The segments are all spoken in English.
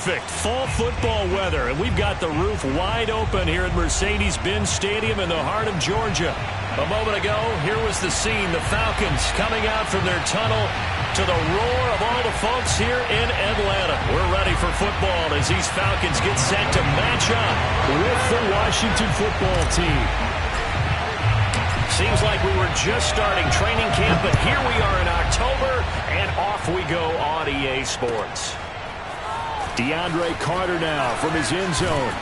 perfect fall football weather, and we've got the roof wide open here at Mercedes-Benz Stadium in the heart of Georgia. A moment ago, here was the scene. The Falcons coming out from their tunnel to the roar of all the folks here in Atlanta. We're ready for football as these Falcons get set to match up with the Washington football team. Seems like we were just starting training camp, but here we are in October, and off we go on EA Sports. DeAndre Carter now from his end zone.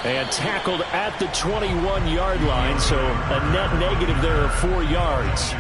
And tackled at the 21-yard line, so a net negative there of 4 yards.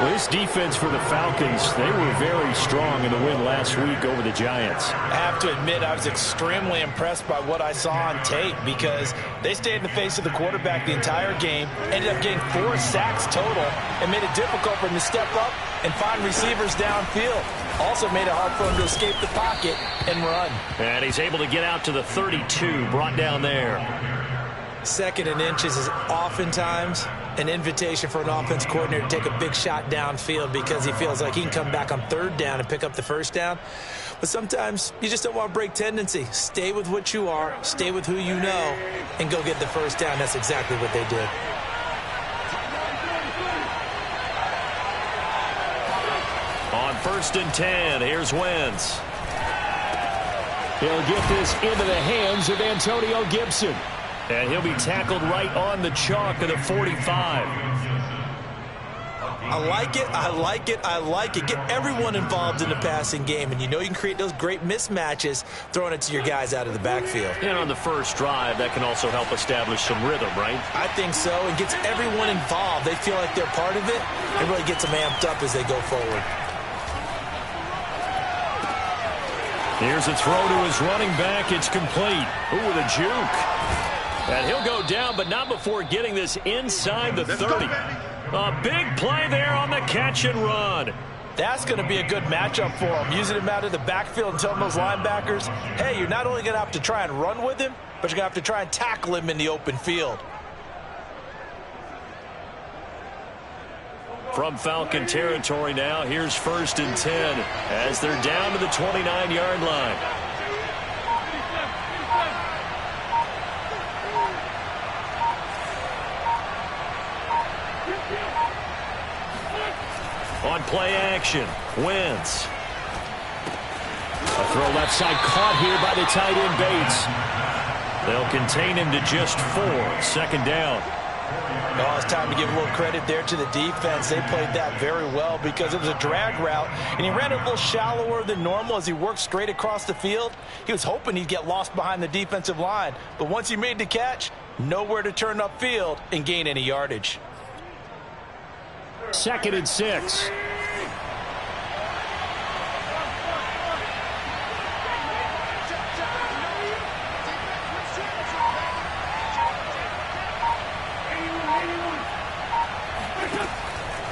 This defense for the Falcons, they were very strong in the win last week over the Giants. I have to admit, I was extremely impressed by what I saw on tape because they stayed in the face of the quarterback the entire game, ended up getting 4 sacks total, and made it difficult for him to step up and find receivers downfield. Also made it hard for him to escape the pocket and run. And he's able to get out to the 32, brought down there. 2nd and inches is oftentimes an invitation for an offense coordinator to take a big shot downfield because he feels like he can come back on 3rd down and pick up the 1st down. But sometimes you just don't want to break tendency. Stay with what you are, stay with who you know, and go get the 1st down. That's exactly what they did. On 1st and 10, here's Wentz. He'll get this into the hands of Antonio Gibson. And he'll be tackled right on the chalk of the 45. I like it, I like it, I like it. Get everyone involved in the passing game, and you know you can create those great mismatches throwing it to your guys out of the backfield. And on the first drive, that can also help establish some rhythm, right? I think so. It gets everyone involved. They feel like they're part of it. It really gets them amped up as they go forward. Here's a throw to his running back. It's complete. Ooh, the juke. And he'll go down, but not before getting this inside the 30. A big play there on the catch and run. That's going to be a good matchup for him. Using him out of the backfield and telling those linebackers, hey, you're not only going to have to try and run with him, but you're going to have to try and tackle him in the open field. From Falcon territory now, here's 1st and 10 as they're down to the 29-yard line. On play action, Wentz. A throw left side caught here by the tight end Bates. They'll contain him to just 4. 2nd down. Oh, it's time to give a little credit there to the defense. They played that very well because it was a drag route, and he ran it a little shallower than normal as he worked straight across the field. He was hoping he'd get lost behind the defensive line, but once he made the catch, nowhere to turn upfield and gain any yardage. 2nd and 6.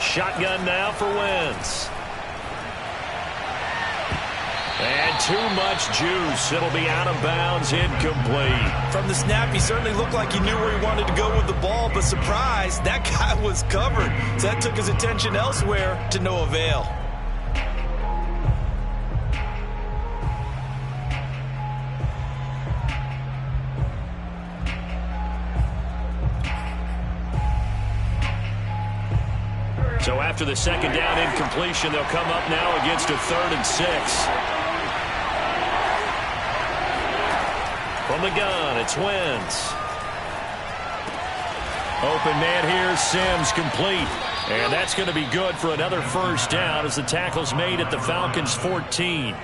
Shotgun now for Wentz. And too much juice. It'll be out of bounds, incomplete. From the snap, he certainly looked like he knew where he wanted to go with the ball, but surprise, that guy was covered. So that took his attention elsewhere to no avail. So after the 2nd down incompletion, they'll come up now against a 3rd and 6. From the gun, it's Wentz. Open man here, Sims, complete. And that's going to be good for another 1st down as the tackle's made at the Falcons' 14.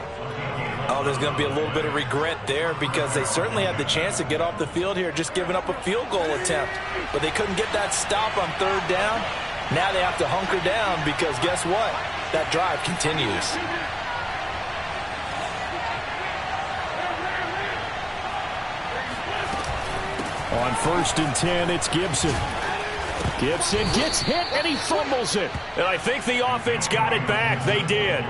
Oh, there's going to be a little bit of regret there because they certainly had the chance to get off the field here, just giving up a field goal attempt. But they couldn't get that stop on 3rd down. Now they have to hunker down because guess what? That drive continues. On 1st and 10, it's Gibson. Gibson gets hit, and he fumbles it. And I think the offense got it back. They did.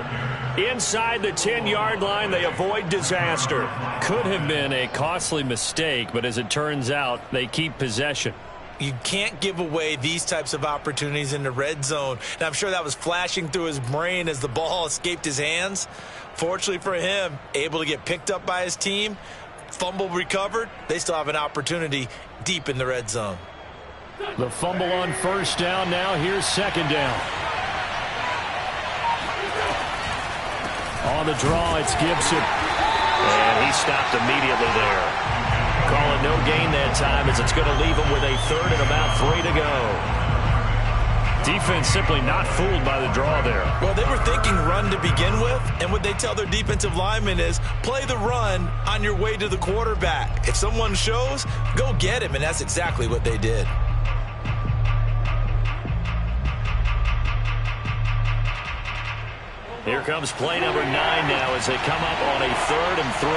Inside the 10-yard line, they avoid disaster. Could have been a costly mistake, but as it turns out, they keep possession. You can't give away these types of opportunities in the red zone. And I'm sure that was flashing through his brain as the ball escaped his hands. Fortunately for him, able to get picked up by his team, fumble recovered. They still have an opportunity deep in the red zone. The fumble on 1st down. Now here's 2nd down. On the draw, it's Gibson. And he stopped immediately there. Call it no gain that time as it's going to leave him with a 3rd and about 3 to go. Defense simply not fooled by the draw there. Well, they were thinking run to begin with, and what they tell their defensive linemen is play the run on your way to the quarterback. If someone shows, go get him, and that's exactly what they did. Here comes play number 9 now as they come up on a 3rd and 3.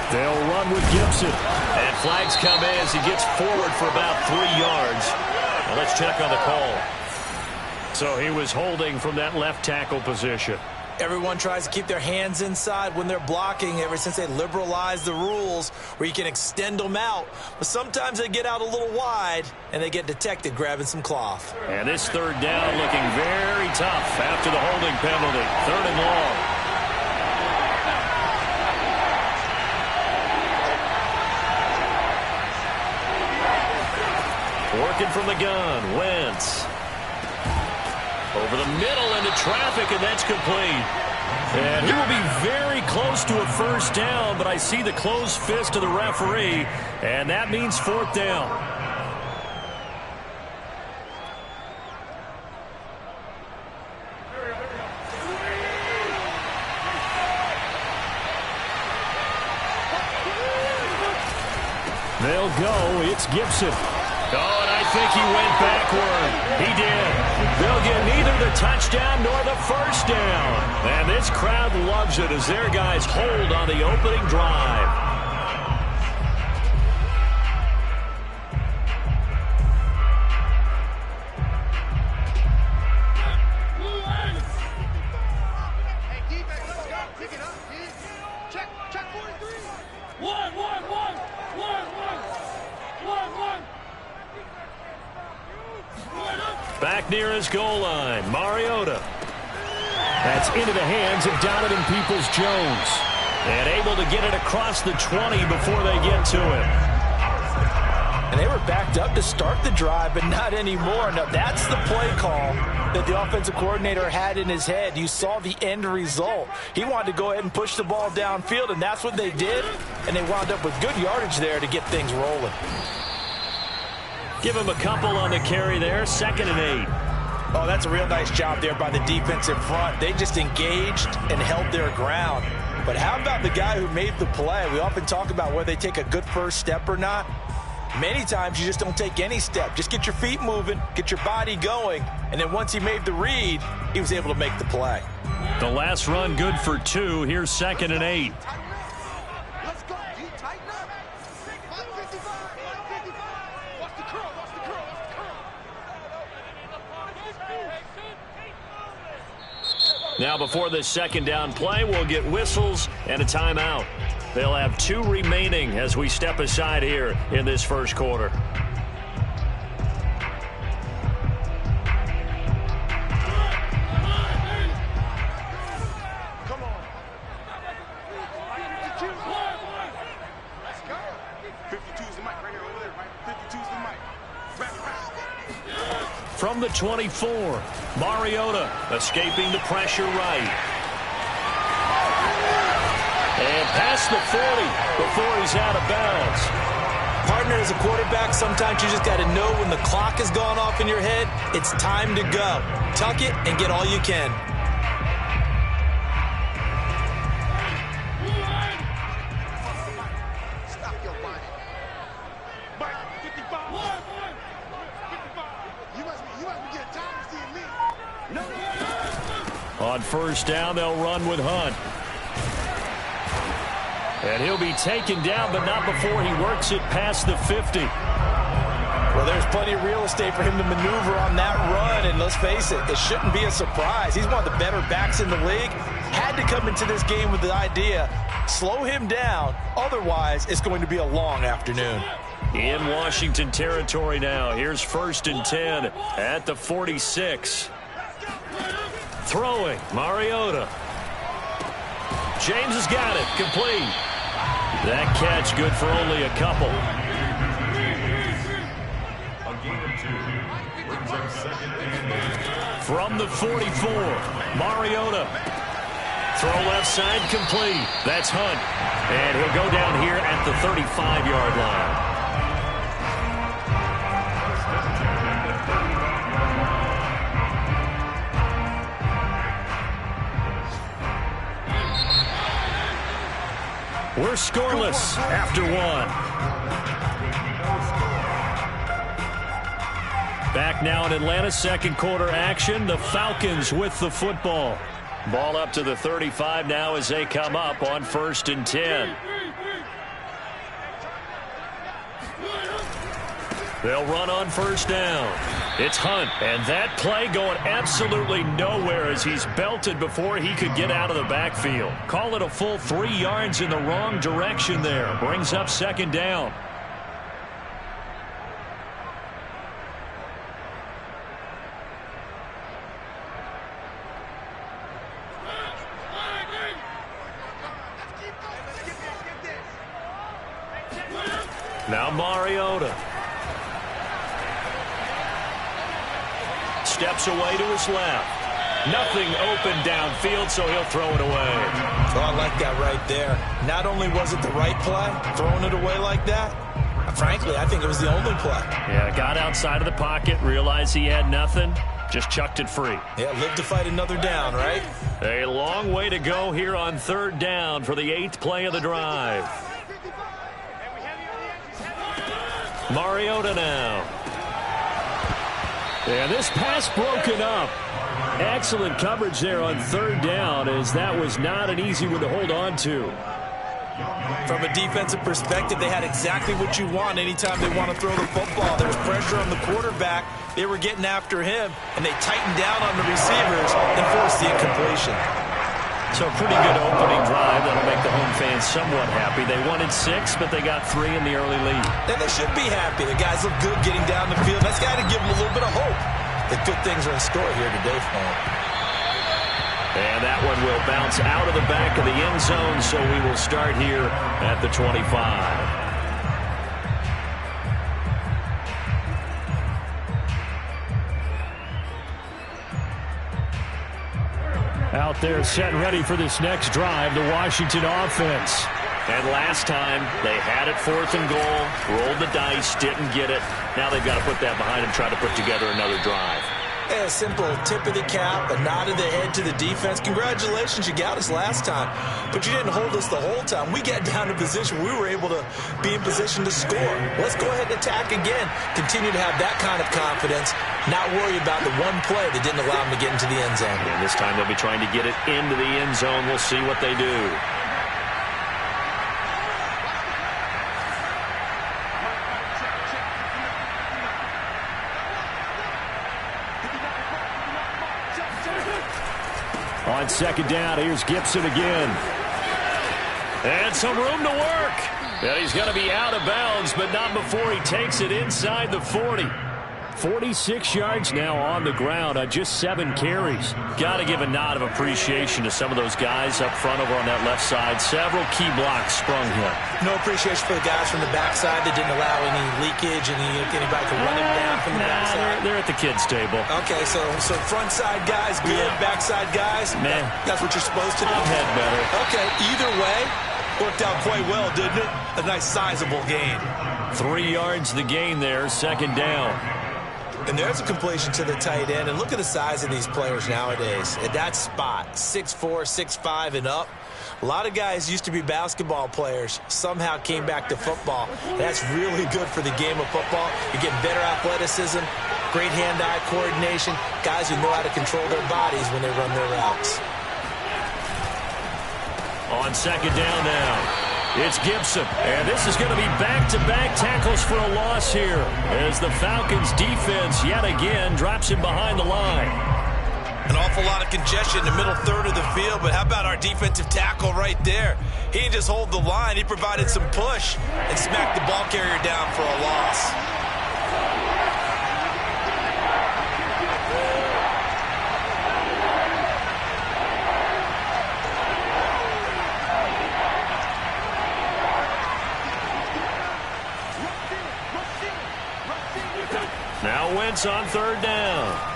They'll run with Gibson. And flags come in as he gets forward for about 3 yards. Well, let's check on the call. So he was holding from that left tackle position. Everyone tries to keep their hands inside when they're blocking ever since they liberalized the rules where you can extend them out. But sometimes they get out a little wide and they get detected grabbing some cloth. And this 3rd down looking very tough after the holding penalty. 3rd and long. Working from the gun, Wentz. Over the middle into traffic, and that's complete. And he will be very close to a 1st down, but I see the closed fist of the referee, and that means 4th down. They'll go. It's Gibson. Oh, and I think he went backward. He did. They'll get neither the touchdown nor the 1st down. And this crowd loves it as their guys hold on the opening drive. Back near his goal line, Mariota. That's into the hands of Donovan Peoples-Jones. And able to get it across the 20 before they get to it. And they were backed up to start the drive, but not anymore. Now, that's the play call that the offensive coordinator had in his head. You saw the end result. He wanted to go ahead and push the ball downfield, and that's what they did. And they wound up with good yardage there to get things rolling. Give him a couple on the carry there. 2nd and 8. Oh, that's a real nice job there by the defensive front. They just engaged and held their ground. But how about the guy who made the play? We often talk about whether they take a good first step or not. Many times you just don't take any step. Just get your feet moving, get your body going, and then once he made the read, he was able to make the play. The last run good for 2. Here's 2nd and 8. Now before this 2nd down play, we'll get whistles and a timeout. They'll have 2 remaining as we step aside here in this 1st quarter. Come on. 52's the mic right here over there, right? 52's the mic. From the 24, Mariota escaping the pressure right. And past the 40 before he's out of bounds. Partner, as a quarterback, sometimes you just got to know when the clock has gone off in your head, it's time to go. Tuck it and get all you can. Stop your body. Mike, 55. On first down, they'll run with Hunt. And he'll be taken down, but not before he works it past the 50. Well, there's plenty of real estate for him to maneuver on that run, and let's face it, it shouldn't be a surprise. He's one of the better backs in the league. Had to come into this game with the idea, slow him down, otherwise it's going to be a long afternoon. In Washington territory now. Here's 1st and 10 at the 46. Throwing, Mariota. James has got it, complete. That catch good for only a couple. From the 44, Mariota. Throw left side, complete. That's Hunt. And he'll go down here at the 35-yard line. We're scoreless after one. Back now in Atlanta, second quarter action. The Falcons with the football. Ball up to the 35 now as they come up on 1st and 10. They'll run on first down. It's Hunt, and that play going absolutely nowhere as he's belted before he could get out of the backfield. Call it a full 3 yards in the wrong direction there. Brings up second down. Now Mariota. Steps away to his left. Nothing open downfield, so he'll throw it away. Oh, I like that right there. Not only was it the right play, throwing it away like that, frankly, I think it was the only play. Yeah, got outside of the pocket, realized he had nothing, just chucked it free. Yeah, live to fight another down, right? A long way to go here on 3rd down for the 8th play of the drive. Mariota now. And this pass broken up. Excellent coverage there on 3rd down, as that was not an easy one to hold on to. From a defensive perspective, they had exactly what you want anytime they want to throw the football. There's pressure on the quarterback. They were getting after him, and they tightened down on the receivers and forced the incompletion. So a pretty good opening drive. That'll make the home fans somewhat happy. They wanted 6, but they got 3 in the early lead. And they should be happy. The guys look good getting down the field. That's got to give them a little bit of hope that good things are in store here today for them. And that one will bounce out of the back of the end zone, so we will start here at the 25. Out there set and ready for this next drive, the Washington offense. And last time, they had it 4th and goal, rolled the dice, didn't get it. Now they've got to put that behind and try to put together another drive. A simple tip of the cap, a nod of the head to the defense. Congratulations, you got us last time, but you didn't hold us the whole time. We got down to position. We were able to be in position to score. Let's go ahead and attack again. Continue to have that kind of confidence, not worry about the one play that didn't allow them to get into the end zone. And this time they'll be trying to get it into the end zone. We'll see what they do. On 2nd down, here's Gibson again. And some room to work. And he's going to be out of bounds, but not before he takes it inside the 40. 46 yards now on the ground on just 7 carries. Got to give a nod of appreciation to some of those guys up front over on that left side. Several key blocks sprung here. No appreciation for the guys from the backside that didn't allow any leakage, anybody could run him down from the backside. They're at the kids' table. Okay, so front side guys good, backside guys, man, that's what you're supposed to do. I've had better. Okay, either way, worked out quite well, didn't it? A nice sizable gain. 3 yards the gain there, 2nd down. And there's a completion to the tight end. And look at the size of these players nowadays. At that spot, 6'4", 6'5", and up. A lot of guys used to be basketball players, somehow came back to football. That's really good for the game of football. You're getting better athleticism, great hand-eye coordination, guys who know how to control their bodies when they run their routes. On second down now, it's Gibson. And this is going to be back-to-back tackles for a loss here as the Falcons defense yet again drops him behind the line. An awful lot of congestion in the middle third of the field, but how about our defensive tackle right there? He didn't just hold the line, he provided some push and smacked the ball carrier down for a loss. Now Wentz on third down.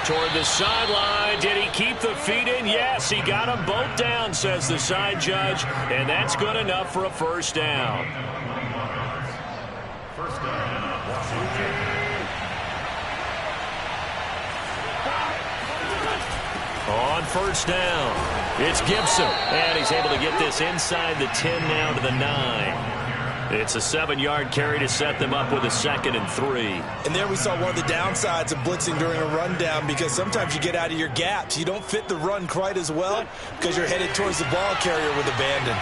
Toward the sideline. Did he keep the feet in? Yes, he got them both down, says the side judge. And that's good enough for a first down. First down, Washington. On first down, it's Gibson. And he's able to get this inside the 10 now to the 9. It's a 7-yard carry to set them up with a 2nd and 3. And there we saw one of the downsides of blitzing during a rundown, because sometimes you get out of your gaps. You don't fit the run quite as well because you're headed towards the ball carrier with abandon.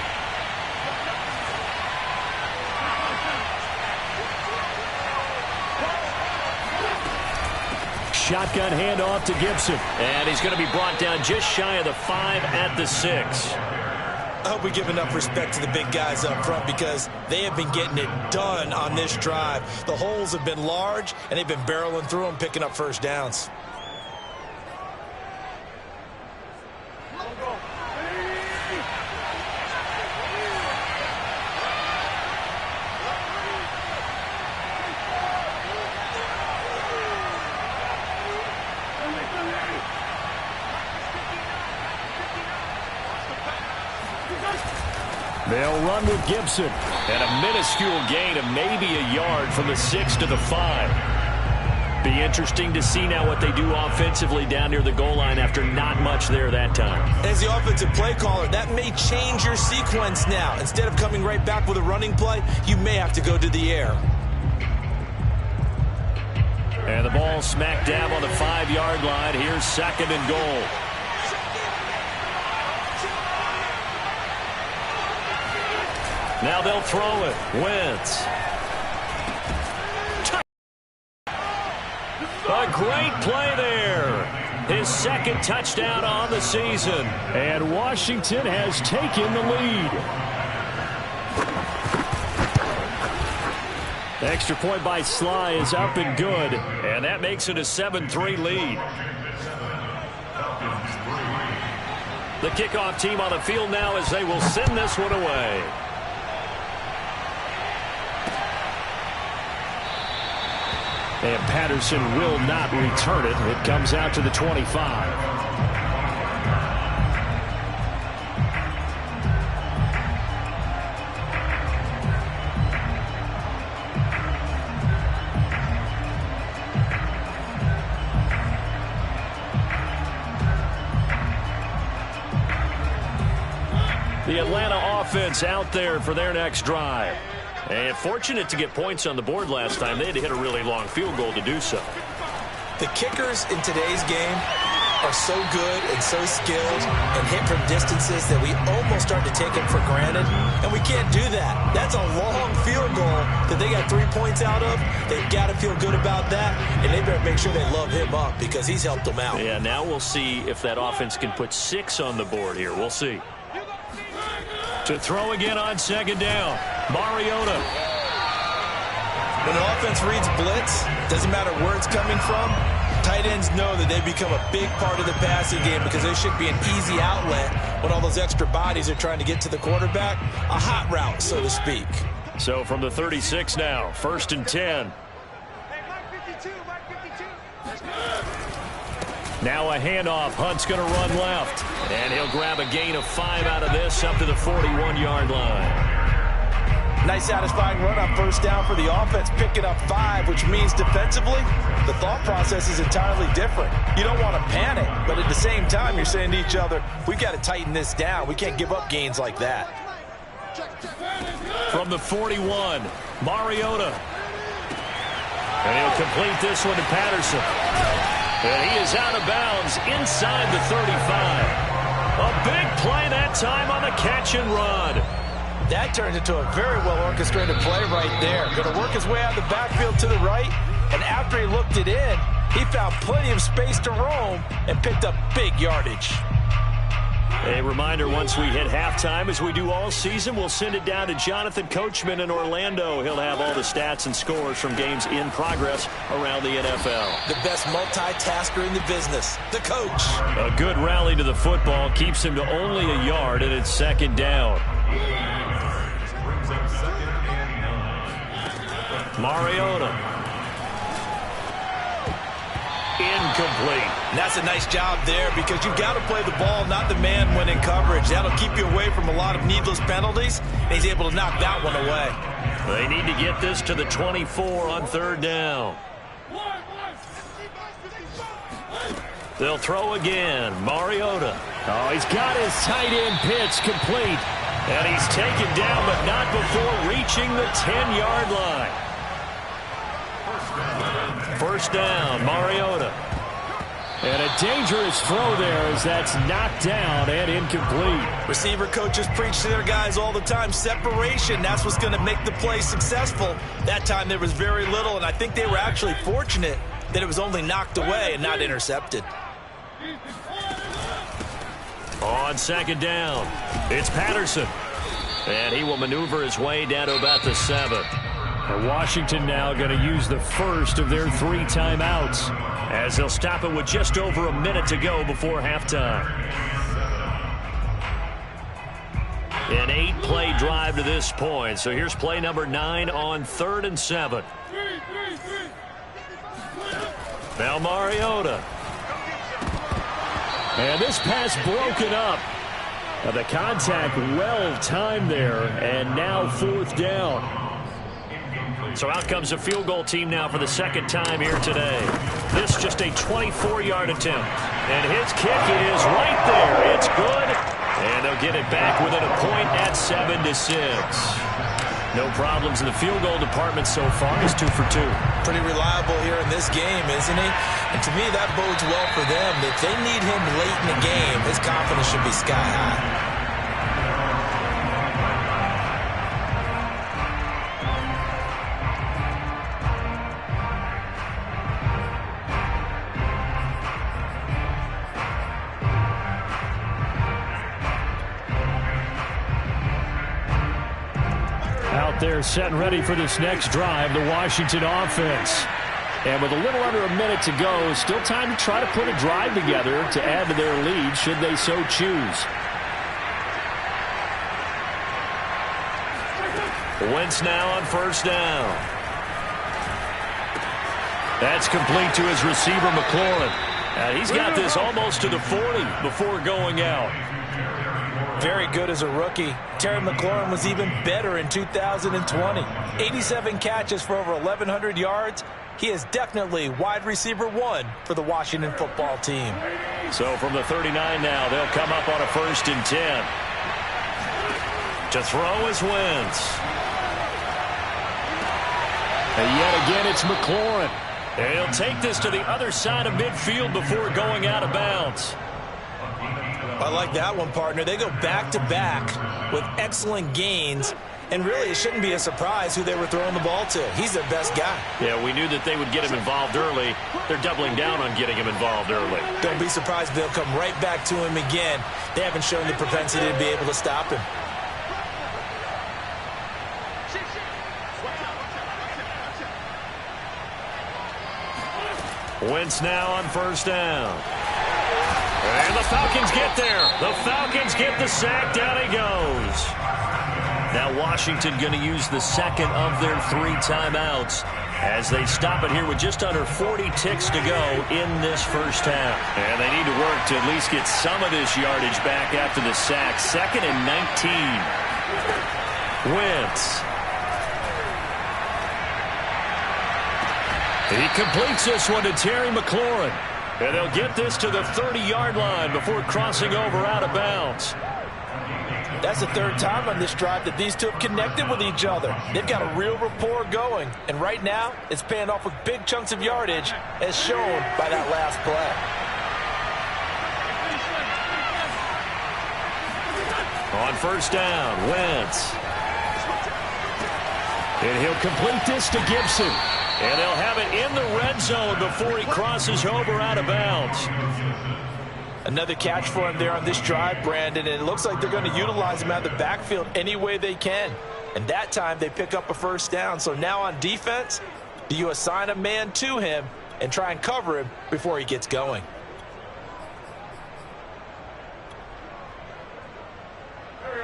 Shotgun handoff to Gibson. And he's going to be brought down just shy of the 5 at the 6. I hope we give enough respect to the big guys up front, because they have been getting it done on this drive. The holes have been large, and they've been barreling through them, picking up first downs. They'll run with Gibson. And a minuscule gain of maybe a yard from the 6 to the 5. Be interesting to see now what they do offensively down near the goal line after not much there that time. As the offensive play caller, that may change your sequence now. Instead of coming right back with a running play, you may have to go to the air. And the ball smack dab on the 5-yard line. Here's 2nd and goal. Now they'll throw it. Wentz. A great play there. His 2nd touchdown on the season. And Washington has taken the lead. The extra point by Sly is up and good. And that makes it a 7-3 lead. The kickoff team on the field now as they will send this one away. And Patterson will not return it. It comes out to the 25. The Atlanta offense out there for their next drive. And fortunate to get points on the board last time. They had to hit a really long field goal to do so. The kickers in today's game are so good and so skilled and hit from distances that we almost start to take them for granted. And we can't do that. That's a long field goal that they got 3 points out of. They've got to feel good about that. And they better make sure they love him up, because he's helped them out. Yeah, now we'll see if that offense can put 6 on the board here. We'll see. To throw again on 2nd down, Mariota. When an offense reads blitz, doesn't matter where it's coming from, tight ends know that they become a big part of the passing game, because they should be an easy outlet when all those extra bodies are trying to get to the quarterback. A hot route, so to speak. So from the 36 now, 1st and 10. Now a handoff. Hunt's going to run left. And he'll grab a gain of 5 out of this up to the 41-yard line. Nice satisfying run on first down for the offense, picking up 5, which means defensively, the thought process is entirely different. You don't want to panic, but at the same time, you're saying to each other, we've got to tighten this down. We can't give up gains like that. From the 41, Mariota. And he'll complete this one to Patterson. And he is out of bounds inside the 35. A big play that time on the catch and run. That turned into a very well-orchestrated play right there. Going to work his way out of the backfield to the right, and after he looked it in, he found plenty of space to roam and picked up big yardage. A reminder, once we hit halftime, as we do all season, we'll send it down to Jonathan Coachman in Orlando. He'll have all the stats and scores from games in progress around the NFL. The best multitasker in the business, the coach. A good rally to the football keeps him to only a yard, and it's second down. Mariota. Incomplete. And that's a nice job there because you've got to play the ball, not the man when in coverage. That'll keep you away from a lot of needless penalties, and he's able to knock that one away. They need to get this to the 24 on third down. They'll throw again. Mariota. Oh, he's got his tight end pitch complete. And he's taken down, but not before reaching the 10-yard line. First down, Mariota. And a dangerous throw there as that's knocked down and incomplete. Receiver coaches preach to their guys all the time. Separation, that's what's going to make the play successful. That time there was very little, and I think they were actually fortunate that it was only knocked away and not intercepted. On second down, it's Patterson. And he will maneuver his way down to about the 7. And Washington now going to use the first of their 3 timeouts, as they'll stop it with just over a minute to go before halftime. An 8-play drive to this point. So here's play number 9 on 3rd and 7. Now Mariota. And this pass broken up. Now the contact well timed there, and now 4th down. So out comes a field goal team now for the second time here today. This just a 24-yard attempt. And his kick is right there. It's good. And they'll get it back within a point at 7-6. No problems in the field goal department so far. He's 2 for 2. Pretty reliable here in this game, isn't he? And to me, that bodes well for them. If they need him late in the game, his confidence should be sky high. Out there set and ready for this next drive, the Washington offense. And with a little under a minute to go, still time to try to put a drive together to add to their lead should they so choose. Wentz now on first down. That's complete to his receiver, McLaurin. And he's got this almost to the 40 before going out. Very good as a rookie. Terry McLaurin was even better in 2020. 87 catches for over 1,100 yards. He is definitely wide receiver 1 for the Washington football team. So from the 39 now, they'll come up on a 1st and 10. To throw is Wentz. And yet again, it's McLaurin. And he'll take this to the other side of midfield before going out of bounds. I like that one, partner. They go back-to-back with excellent gains, and really it shouldn't be a surprise who they were throwing the ball to. He's their best guy. Yeah, we knew that they would get him involved early. They're doubling down on getting him involved early. Don't be surprised if they'll come right back to him again. They haven't shown the propensity to be able to stop him. Wentz now on first down. And the Falcons get there. The Falcons get the sack. Down he goes. Now Washington going to use the second of their 3 timeouts as they stop it here with just under 40 ticks to go in this first half. And they need to work to at least get some of this yardage back after the sack. 2nd and 19. Wentz. He completes this one to Terry McLaurin. And they'll get this to the 30-yard line before crossing over out of bounds. That's the third time on this drive that these two have connected with each other. They've got a real rapport going, and right now it's paying off with big chunks of yardage, as shown by that last play. On first down, Wentz. And he'll complete this to Gibson. And they'll have it in the red zone before he crosses over out of bounds. Another catch for him there on this drive, Brandon, and it looks like they're going to utilize him out of the backfield any way they can. And that time they pick up a first down. So now on defense, do you assign a man to him and try and cover him before he gets going?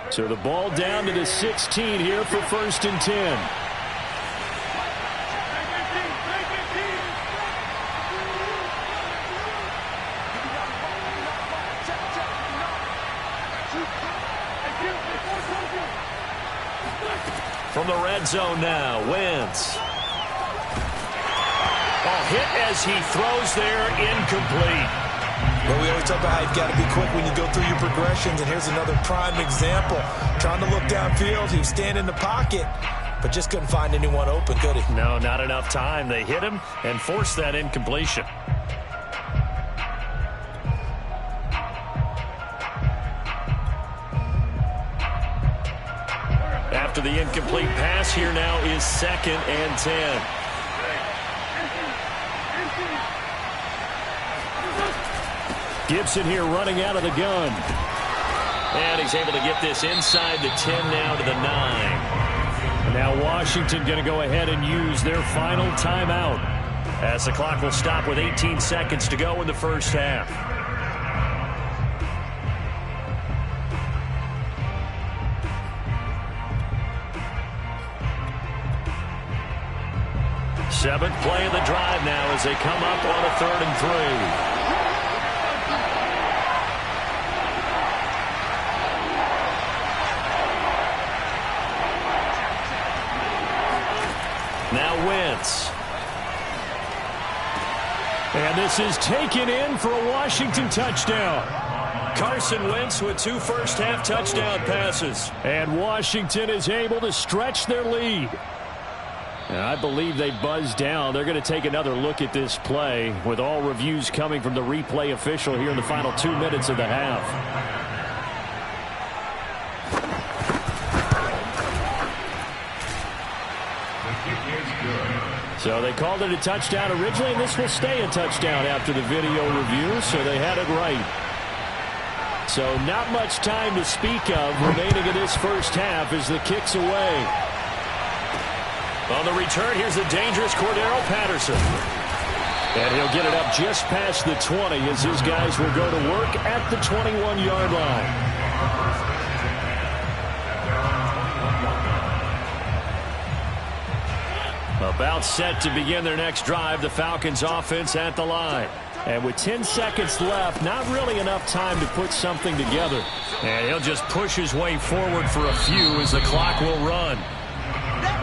So the ball down to the 16 here for 1st and 10. From the red zone now, Wentz. Oh, hit as he throws there, incomplete. Well, we always talk about how you've got to be quick when you go through your progressions, and here's another prime example. Trying to look downfield, he was standing in the pocket, but just couldn't find anyone open, could he? No, not enough time. They hit him and forced that incompletion. After the incomplete pass, here now is 2nd and 10. Gibson here running out of the gun. And he's able to get this inside the 10 now to the 9. And now Washington going to go ahead and use their final timeout, as the clock will stop with 18 seconds to go in the first half. Seventh play of the drive now as they come up on a 3rd and 3. Now Wentz. And this is taken in for a Washington touchdown. Carson Wentz with 2 first-half touchdown passes. And Washington is able to stretch their lead. And I believe they buzzed down. They're going to take another look at this play, with all reviews coming from the replay official here in the final 2 minutes of the half. So they called it a touchdown originally, and this will stay a touchdown after the video review, so they had it right. So not much time to speak of remaining in this first half as the kick's away. On the return, here's the dangerous Cordero Patterson. And he'll get it up just past the 20 as his guys will go to work at the 21-yard line. About set to begin their next drive, the Falcons offense at the line. And with 10 seconds left, not really enough time to put something together. And he'll just push his way forward for a few as the clock will run.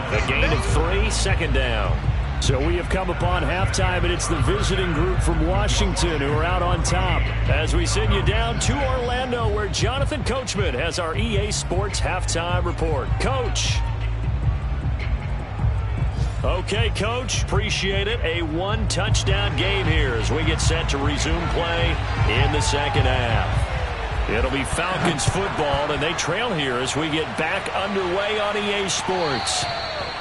A gain of 3, 2nd down. So we have come upon halftime, and it's the visiting group from Washington who are out on top. As we send you down to Orlando, where Jonathan Coachman has our EA Sports halftime report. Coach. Okay, Coach, appreciate it. A 1-touchdown game here as we get set to resume play in the second half. It'll be Falcons football, and they trail here as we get back underway on EA Sports.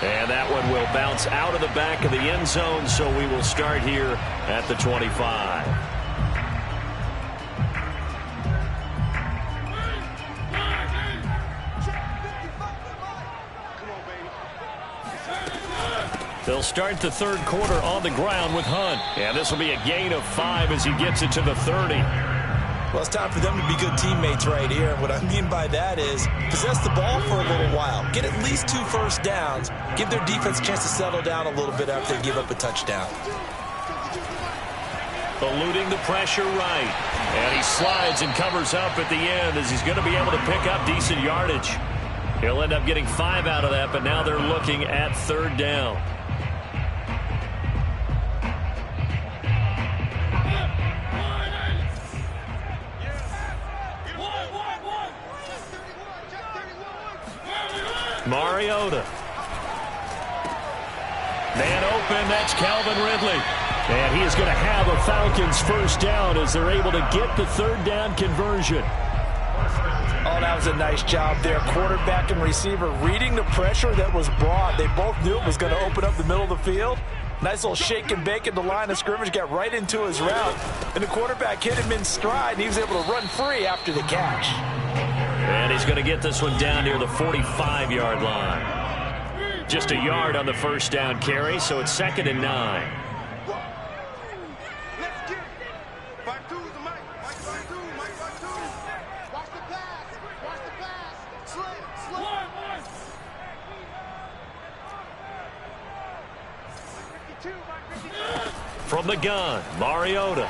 And that one will bounce out of the back of the end zone, so we will start here at the 25. They'll start the third quarter on the ground with Hunt. And this will be a gain of 5 as he gets it to the 30. Well, it's time for them to be good teammates right here. And what I mean by that is possess the ball for a little while. Get at least 2 first downs. Give their defense a chance to settle down a little bit after they give up a touchdown. Eluding the pressure right. And he slides and covers up at the end as he's going to be able to pick up decent yardage. He'll end up getting 5 out of that, but now they're looking at 3rd down. Mariota. Man open, that's Calvin Ridley. And he is going to have a Falcons first down as they're able to get the third down conversion. Oh, that was a nice job there. Quarterback and receiver reading the pressure that was brought. They both knew it was going to open up the middle of the field. Nice little shake and bake at the line of scrimmage, got right into his route. And the quarterback hit him in stride, and he was able to run free after the catch. And he's going to get this one down near the 45-yard line. Just a yard on the first down carry, so it's 2nd and 9. Let's get it. 5-2 is the mic. Mike 5-2. Mike 5-2. Watch the pass. Watch the pass. Slim. Mike 52. Mike 52. From the gun, Mariota.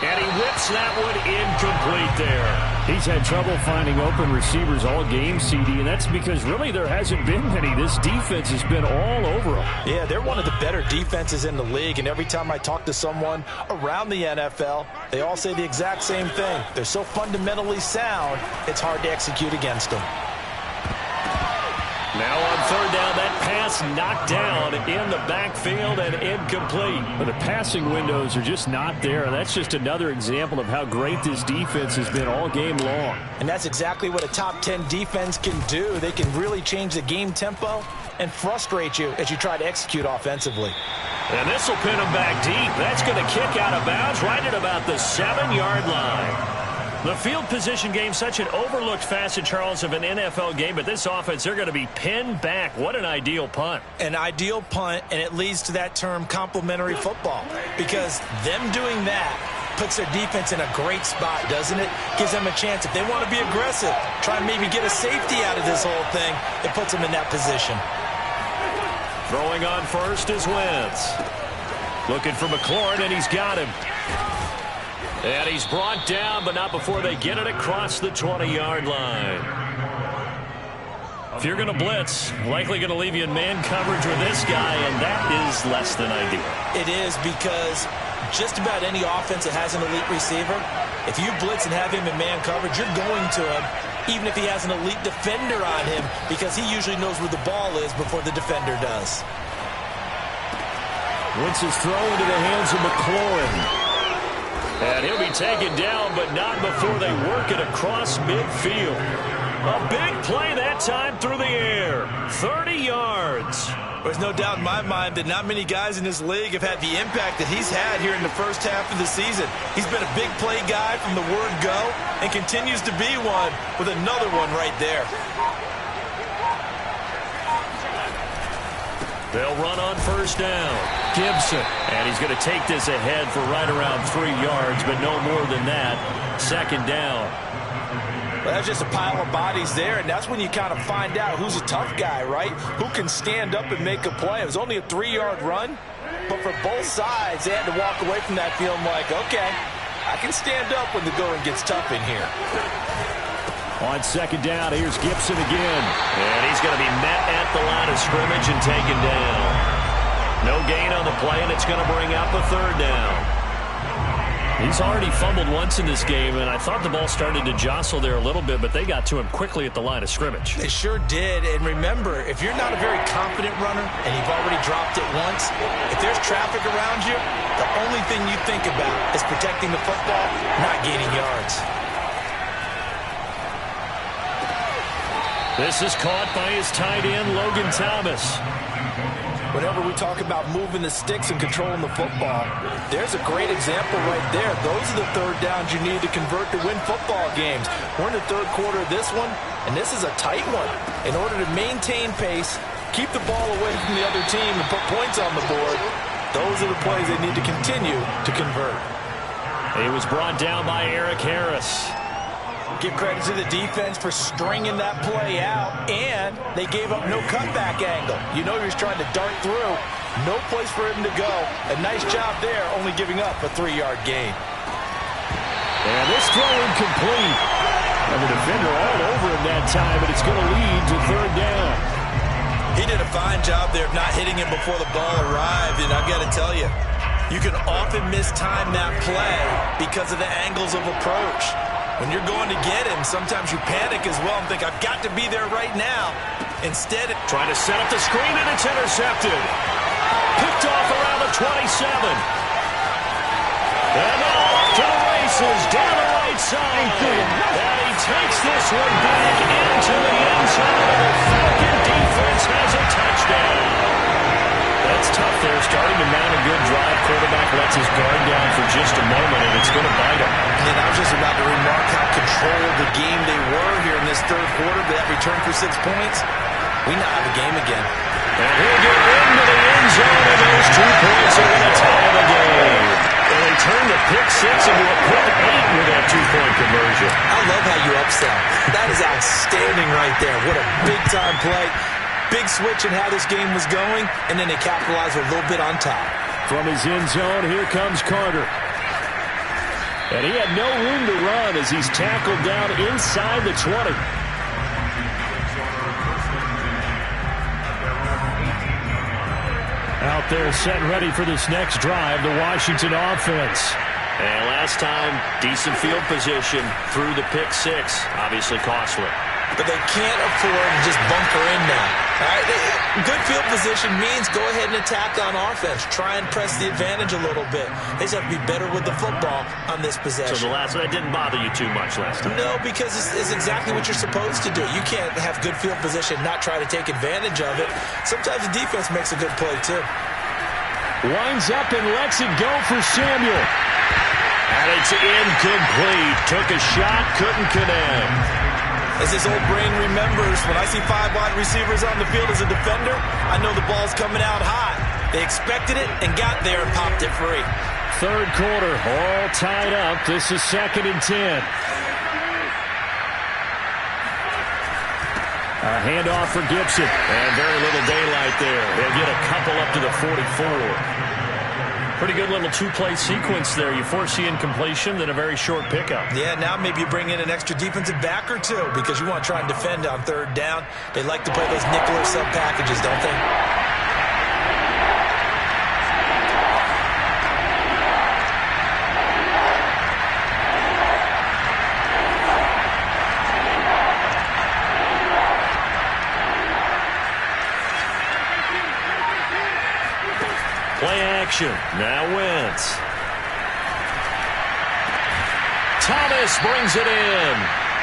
And he whips that one incomplete there. He's had trouble finding open receivers all game, CD, and that's because really there hasn't been many. This defense has been all over them. Yeah, they're one of the better defenses in the league, and every time I talk to someone around the NFL, they all say the exact same thing. They're so fundamentally sound, it's hard to execute against them. Now on third down, that pass knocked down in the backfield and incomplete. But the passing windows are just not there. That's just another example of how great this defense has been all game long. And that's exactly what a top 10 defense can do. They can really change the game tempo and frustrate you as you try to execute offensively. And this will pin him back deep. That's going to kick out of bounds right at about the 7-yard line. The field position game, such an overlooked facet, Charles, of an NFL game, but this offense, they're going to be pinned back. What an ideal punt. An ideal punt, and it leads to that term complementary football, because them doing that puts their defense in a great spot, doesn't it? Gives them a chance. If they want to be aggressive, try and maybe get a safety out of this whole thing, it puts them in that position. Throwing on first is Wentz. Looking for McLaurin, and he's got him. And he's brought down, but not before they get it across the 20-yard line. If you're going to blitz, likely going to leave you in man coverage with this guy, and that is less than ideal. It is, because just about any offense that has an elite receiver, if you blitz and have him in man coverage, you're going to him, even if he has an elite defender on him, because he usually knows where the ball is before the defender does. Wentz is thrown into the hands of McLaurin. And he'll be taken down, but not before they work it across midfield. A big play that time through the air. 30 yards. There's no doubt in my mind that not many guys in this league have had the impact that he's had here in the first half of the season. He's been a big play guy from the word go and continues to be one with another one right there. They'll run on first down. Gibson. And he's going to take this ahead for right around 3 yards, but no more than that. 2nd down. Well, that's just a pile of bodies there, and that's when you kind of find out who's a tough guy, right? Who can stand up and make a play. It was only a 3-yard run, but for both sides, they had to walk away from that feeling like, okay, I can stand up when the going gets tough in here. On 2nd down, here's Gibson again. And he's going to be met at the line of scrimmage and taken down. No gain on the play, and it's going to bring up a 3rd down. He's already fumbled once in this game, and I thought the ball started to jostle there a little bit, but they got to him quickly at the line of scrimmage. They sure did, and remember, if you're not a very confident runner and you've already dropped it once, if there's traffic around you, the only thing you think about is protecting the football, not gaining yards. This is caught by his tight end, Logan Thomas. Whenever we talk about moving the sticks and controlling the football, there's a great example right there. Those are the 3rd downs you need to convert to win football games. We're in the 3rd quarter of this one, and this is a tight one. In order to maintain pace, keep the ball away from the other team, and put points on the board, those are the plays they need to continue to convert. He was brought down by Eric Harris. Give credit to the defense for stringing that play out, and they gave up no cutback angle. You know he was trying to dart through. No place for him to go. A nice job there, only giving up a 3-yard gain. And this throw incomplete. And the defender all over him that time, but it's going to lead to 3rd down. He did a fine job there of not hitting him before the ball arrived, and I've got to tell you, you can often mistime that play because of the angles of approach. When you're going to get him, sometimes you panic as well and think, I've got to be there right now. Instead, trying to set up the screen, and it's intercepted. Picked off around the 27. And off to the races, down the right side. And he takes this one back into the end zone. And the Falcon defense has a touchdown. That's tough there, starting to mount a good drive. Quarterback lets his guard down for just a moment, and it's going to bite him. And I was just about to remark how controlled the game they were here in this third quarter. That return for 6 points. We now have a game again. And he'll get into the end zone, and those 2 points are going to tie the game. And they turn the pick 6 into a pick 8 with that 2-point conversion. I love how you upsell. That is outstanding right there. What a big-time play. Big switch in how this game was going, and then they capitalized a little bit on top. From his end zone, here comes Carter. And he had no room to run as he's tackled down inside the 20. Out there setting ready for this next drive, the Washington offense. And last time, decent field position through the pick 6. Obviously costly. But they can't afford to just bunker in now. All right? Good field position means go ahead and attack on offense. Try and press the advantage a little bit. They just have to be better with the football on this possession. So the last one, that didn't bother you too much last time? No, because it's exactly what you're supposed to do. You can't have good field position, not try to take advantage of it. Sometimes the defense makes a good play, too. Winds up and lets it go for Samuel. And it's incomplete. Took a shot, couldn't connect. As this old brain remembers, when I see 5 wide receivers on the field as a defender, I know the ball's coming out hot. They expected it and got there and popped it free. Third quarter, all tied up. This is 2nd and 10. A handoff for Gibson. And very little daylight there. They'll get a couple up to the 44. Pretty good little 2-play sequence there. You foresee incompletion, then a very short pickup. Yeah, now maybe you bring in an extra defensive back or two because you want to try and defend on 3rd down. They like to play those nickel or sub packages, don't they? Play action. Now Wentz. Thomas brings it in.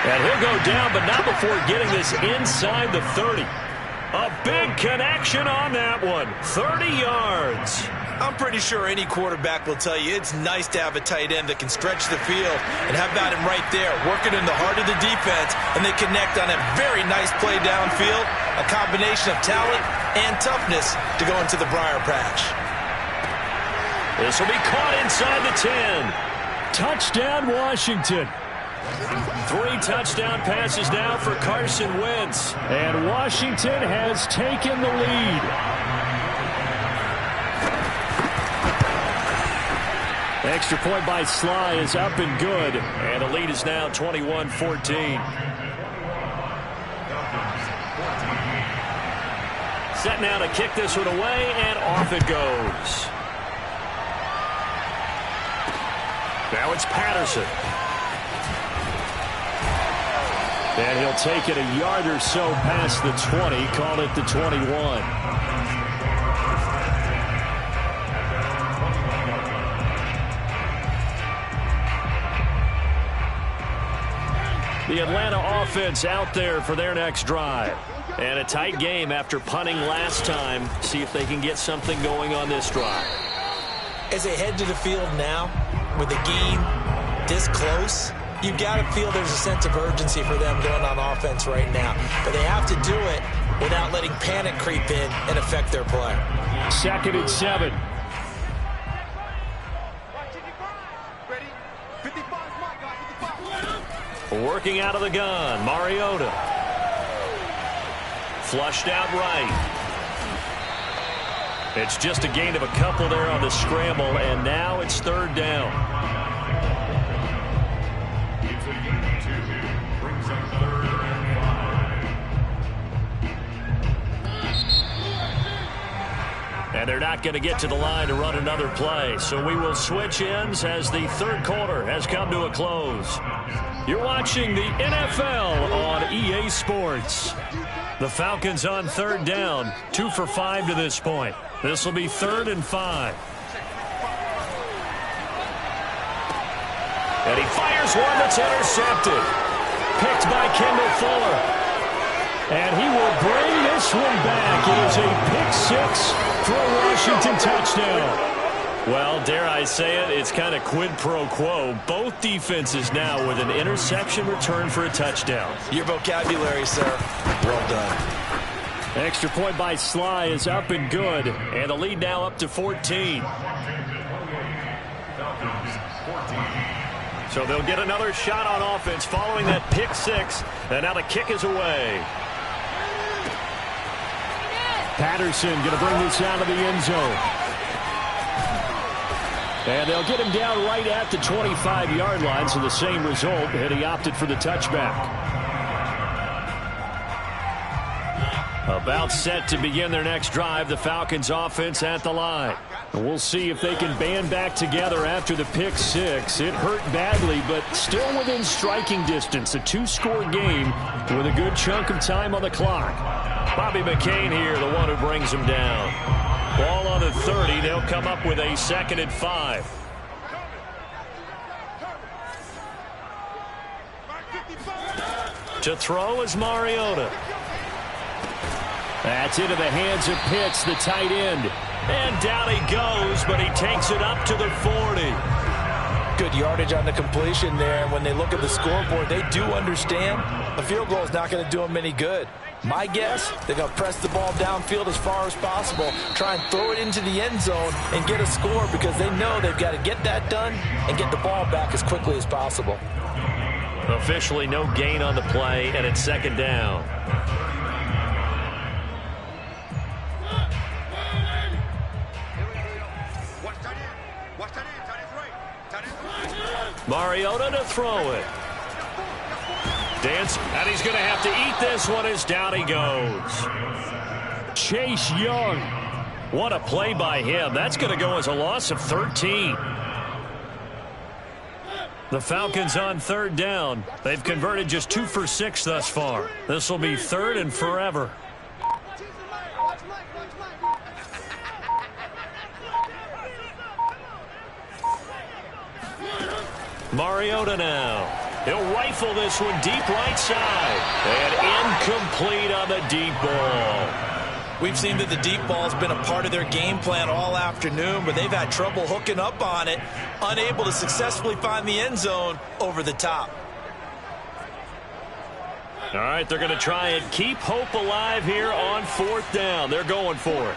And he'll go down, but not before getting this inside the 30. A big connection on that one. 30 yards. I'm pretty sure any quarterback will tell you it's nice to have a tight end that can stretch the field. And how about him right there, working in the heart of the defense, and they connect on a very nice play downfield. A combination of talent and toughness to go into the briar patch. This will be caught inside the 10. Touchdown, Washington. 3 touchdown passes now for Carson Wentz. And Washington has taken the lead. Extra point by Sly is up and good. And the lead is now 21-14. Set now to kick this one away, and off it goes. Now it's Patterson. And he'll take it a yard or so past the 20, call it the 21. The Atlanta offense out there for their next drive. And a tight game after punting last time. See if they can get something going on this drive. As they head to the field now, with the game this close, you've got to feel there's a sense of urgency for them going on offense right now. But they have to do it without letting panic creep in and affect their play. 2nd and 7. Working out of the gun, Mariota. Flushed out right. It's just a gain of a couple there on the scramble, and now it's 3rd down. And they're not going to get to the line to run another play, so we will switch ends as the 3rd quarter has come to a close. You're watching the NFL on EA Sports. The Falcons on third down, 2 for 5 to this point. This will be 3rd and 5. And he fires one that's intercepted. Picked by Kendall Fuller. And he will bring this one back. It is a pick-6 for a Washington touchdown. Well, dare I say it, it's kind of quid pro quo. Both defenses now with an interception return for a touchdown. Your vocabulary, sir. Well done. Extra point by Sly is up and good. And the lead now up to 14. So they'll get another shot on offense following that pick-6. And now the kick is away. Patterson going to bring this out of the end zone. And they'll get him down right at the 25-yard line, so the same result, and he opted for the touchback. About set to begin their next drive, the Falcons offense at the line. And we'll see if they can band back together after the pick-6. It hurt badly, but still within striking distance. A 2-score game with a good chunk of time on the clock. Bobby McCain here, the one who brings him down. Ball on the 30. They'll come up with a 2nd and 5. To throw is Mariota. That's into the hands of Pitts, the tight end. And down he goes, but he takes it up to the 40. Good yardage on the completion there. When they look at the scoreboard, they do understand a field goal is not going to do them any good. My guess, they're going to press the ball downfield as far as possible, try and throw it into the end zone and get a score because they know they've got to get that done and get the ball back as quickly as possible. Officially no gain on the play, and it's 2nd down. Mariota to throw it. Dance, and he's going to have to eat this one as down he goes. Chase Young. What a play by him. That's going to go as a loss of 13. The Falcons on 3rd down. They've converted just 2 for 6 thus far. This will be 3rd and forever. Mariota now. He'll rifle this one deep right side. And incomplete on the deep ball. We've seen that the deep ball has been a part of their game plan all afternoon, but they've had trouble hooking up on it, unable to successfully find the end zone over the top. All right, they're going to try and keep hope alive here on 4th down. They're going for it.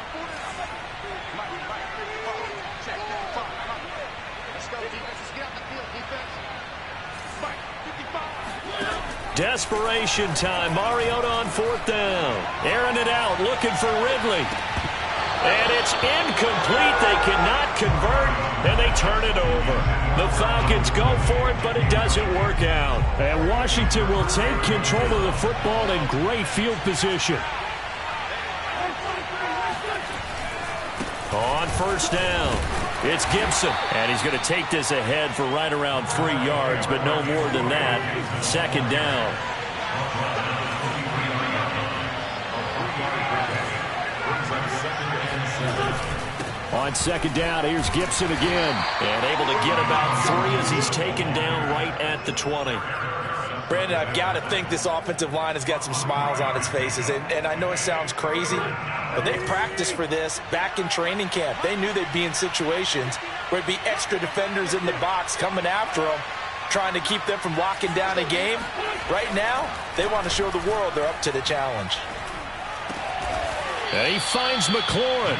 Desperation time. Mariota on 4th down. Airing it out, looking for Ridley. And it's incomplete. They cannot convert, and they turn it over. The Falcons go for it, but it doesn't work out. And Washington will take control of the football in great field position. On 1st down, it's Gibson. And he's going to take this ahead for right around 3 yards, but no more than that. 2nd down. On 2nd down, here's Gibson again. And able to get about 3 as he's taken down right at the 20. Brandon, I've got to think this offensive line has got some smiles on its faces. And I know it sounds crazy, but they practiced for this back in training camp. They knew they'd be in situations where there'd be extra defenders in the box coming after them, trying to keep them from locking down a game. Right now, they want to show the world they're up to the challenge. And he finds McLaurin.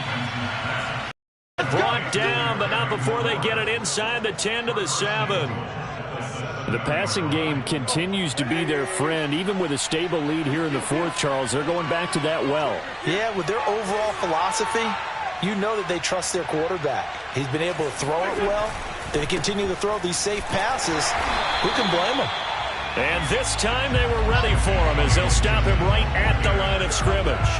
Brought down, but not before they get it inside the 10 to the 7. The passing game continues to be their friend, even with a stable lead here in the 4th, Charles. They're going back to that well. Yeah, with their overall philosophy, you know that they trust their quarterback. He's been able to throw it well. They continue to throw these safe passes. Who can blame them? And this time they were ready for him as they'll stop him right at the line of scrimmage.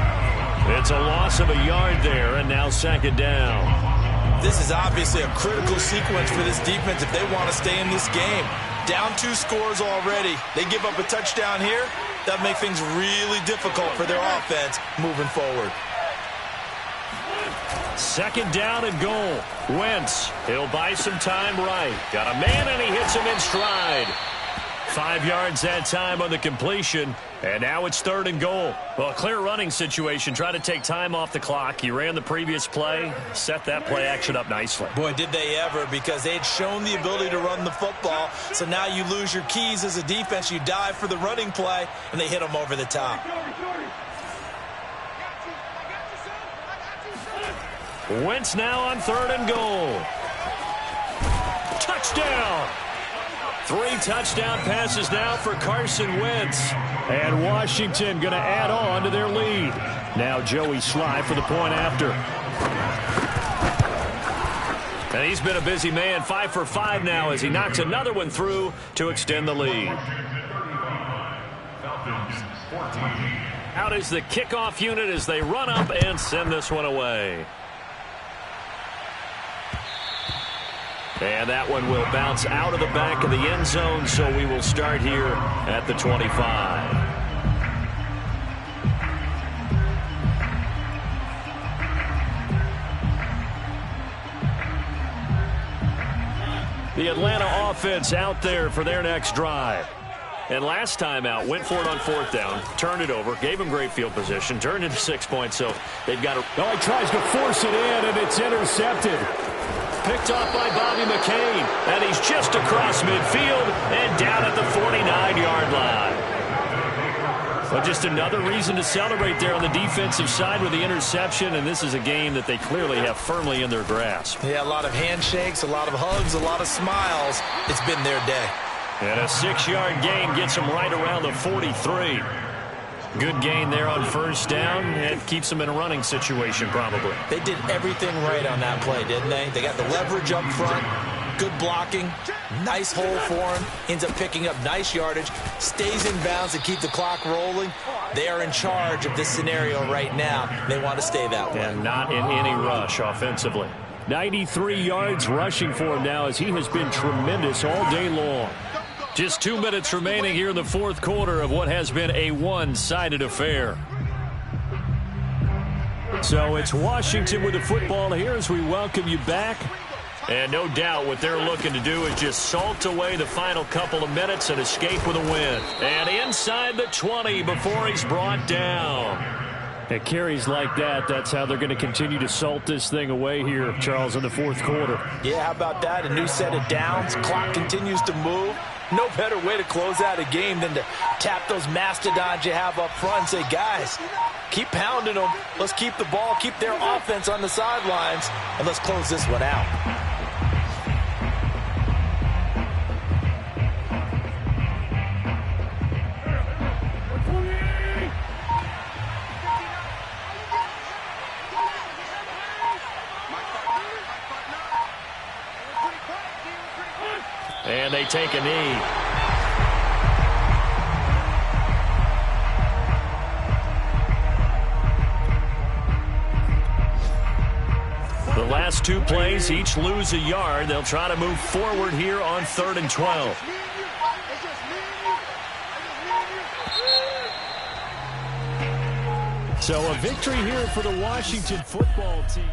It's a loss of a yard there, and now 2nd down. This is obviously a critical sequence for this defense if they want to stay in this game. Down 2 scores already. They give up a touchdown here. That makes things really difficult for their offense moving forward. Second down and goal. Wentz, he'll buy some time right. Got a man, and he hits him in stride. 5 yards that time on the completion, and now it's 3rd and goal. Well, a clear running situation. Try to take time off the clock. He ran the previous play, set that play action up nicely. Boy, did they ever, because they had shown the ability to run the football. So now you lose your keys as a defense. You dive for the running play, and they hit them over the top. Wentz now on 3rd and goal. Touchdown! 3 touchdown passes now for Carson Wentz. And Washington going to add on to their lead. Now Joey Sly for the point after. And he's been a busy man. 5 for 5 now as he knocks another one through to extend the lead. Out is the kickoff unit as they run up and send this one away. And that one will bounce out of the back of the end zone, so we will start here at the 25. The Atlanta offense out there for their next drive. And last time out, went for it on 4th down, turned it over, gave him great field position, turned into 6 points, so they've got to... Oh, he tries to force it in, and it's intercepted. Picked off by Bobby McCain, and he's just across midfield and down at the 49-yard line. But just another reason to celebrate there on the defensive side with the interception, and this is a game that they clearly have firmly in their grasp. Yeah, a lot of handshakes, a lot of hugs, a lot of smiles. It's been their day. And a 6-yard gain gets them right around the 43. Good gain there on 1st down. It keeps them in a running situation probably. They did everything right on that play, didn't they? They got the leverage up front, good blocking, nice hole for him, ends up picking up nice yardage, stays in bounds to keep the clock rolling. They are in charge of this scenario right now. They want to stay that way. And not in any rush offensively. 93 yards rushing for him now as he has been tremendous all day long. Just 2 minutes remaining here in the 4th quarter of what has been a one-sided affair. So it's Washington with the football here as we welcome you back. And no doubt what they're looking to do is just salt away the final couple of minutes and escape with a win. And inside the 20 before he's brought down. At carries like that, that's how they're going to continue to salt this thing away here, Charles, in the 4th quarter. Yeah, how about that? A new set of downs. Clock continues to move. No better way to close out a game than to tap those mastodons you have up front and say, guys, keep pounding them. Let's keep the ball, keep their offense on the sidelines, and let's close this one out. And they take a knee. The last 2 plays, each lose a yard. They'll try to move forward here on 3rd and 12. So a victory here for the Washington football team.